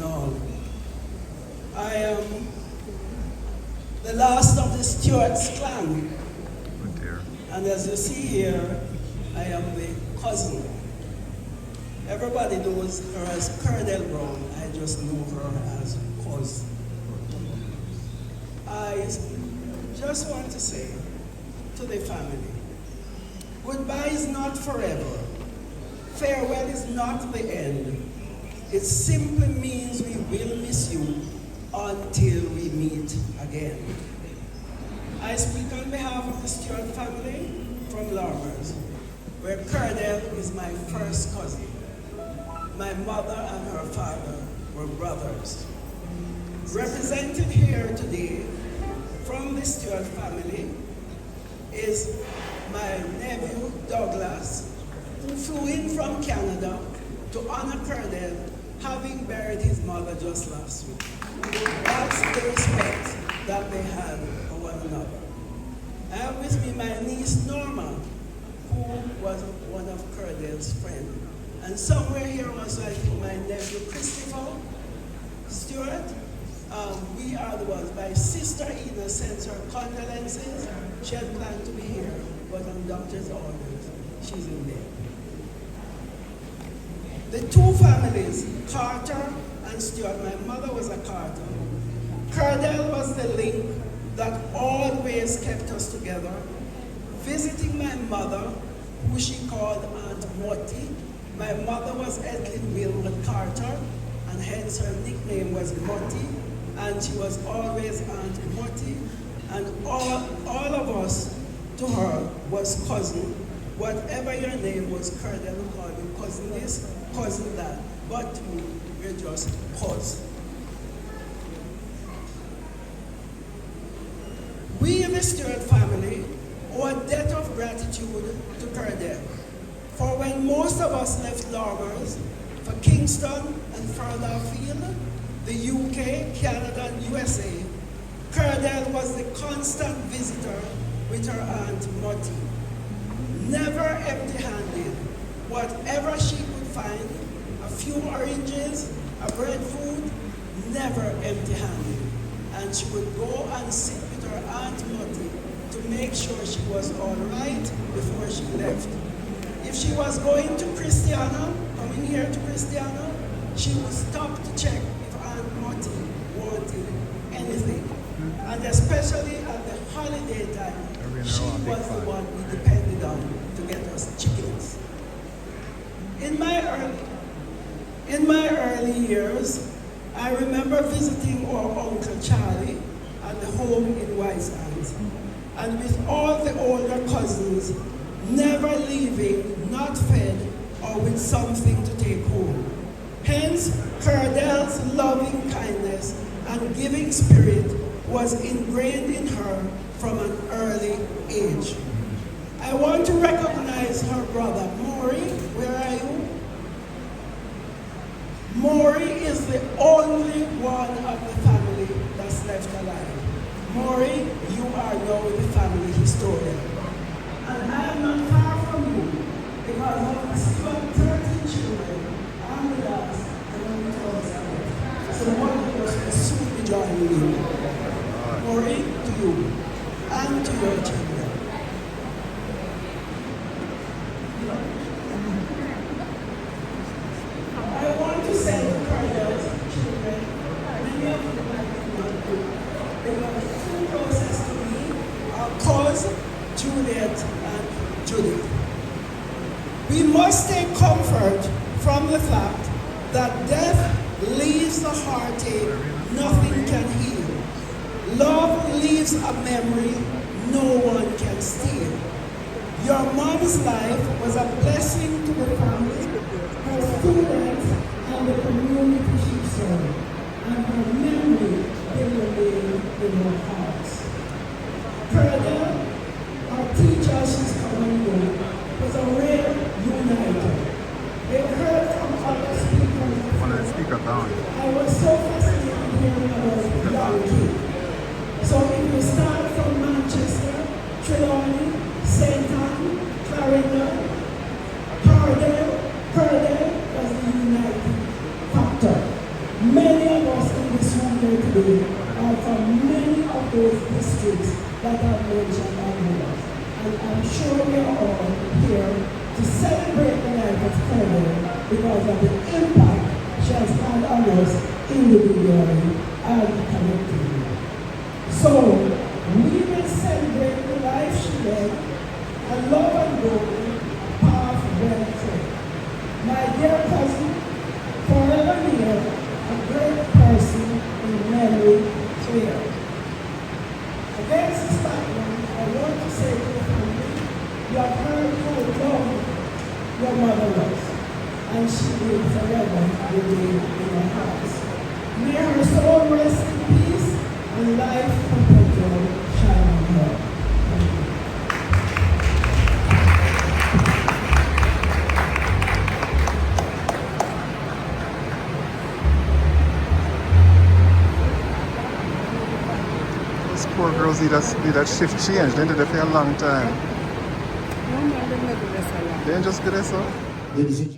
all. I am the last of the Stewart's clan. Oh dear. And as you see here, I am the cousin. Everybody knows her as Curdell Brown. I just know her as cousin. I just want to say to the family, goodbye is not forever. Farewell is not the end. It simply means we will miss you until we meet again. I speak on behalf of the Stewart family from Lormers, where Curdell is my first cousin. My mother and her father were brothers. Represented here today from the Stewart family is my nephew Douglas, who flew in from Canada to honor Curdell, having buried his mother just last week. That's the respect that they had for one another. I have with me my niece Norma, who was one of Curdell's friends. And somewhere here also I think my nephew Christopher Stewart. We are the ones. My sister Ina sends her condolences. She had planned to be here, but on doctor's orders, she's in there. The two families, Carter and Stewart, my mother was a Carter. Curdell was the link that always kept us together. Visiting my mother, who she called Aunt Morty. My mother was Edlin Wilwood Carter, and hence her nickname was Morty, and she was always Aunt Morty, and all of us to her was cousin. Whatever your name was, Curdell would call you cousin this, cousin that, but to me, we're just cousin. We, the Stewart family, owe a debt of gratitude to Curdell. For when most of us left Lormers for Kingston and further afield, the UK, Canada, and USA, Curdell was the constant visitor with her Aunt Morty. Never empty-handed. Whatever she could find, a few oranges, a breadfruit, never empty-handed. And she would go and sit with her Aunt Morty to make sure she was all right before she left. If she was going to Christiana, coming here to Christiana, she would stop to check if Aunt Morty wanted anything. And especially at the holiday time, she was the one we depended on to get us chickens. In my early years, I remember visiting our Uncle Charlie at the home in White Sands, and with all the older cousins, never leaving, not fed, or with something to take home. Hence, Curdell's loving kindness and giving spirit was ingrained in her from an early age. I want to recognize her brother, Maury. Where are you? Maury is the only one of the family that's left alive. Maury, you are now the family historian. And I am not far from you because of the Stewart 13 children, I'm the last and only 12 left. So one of us will soon be joining you. Maury, to you and to your children. I want to send Curdell's children, many of them I did not do, because the closest to me are cause Juliet and Judith. We must take comfort from the fact that death leaves a heartache nothing can heal. Love leaves a memory no one can steal. Your mom's life was a blessing to the family, her students, and the community she served, and her memory will remain in our hearts. Curdell, our teacher, she's coming in, was a real uniter. They heard from other speakers. I was so fascinated hearing about young kids. So if we start from Manchester, Trelawney, St. Anne, Clarendon, Curdell was the uniting factor. Many to celebrate the life of Curdell because of the impact she has had on us individually and collectively. So, we will celebrate the life she led, a love and golden path well tread. My dear cousin, forever near, a great person in memory clear. Against this background, I want to say to the family, you have heard how long your mother was, and she will forever remain in our hearts. May her soul rest in peace and life perpetual shine on her. Thank you. Those poor girls need that shift change. They did it for a long time. No, no, they never do this a lot. They ain't just good as so. Ladies and gentlemen.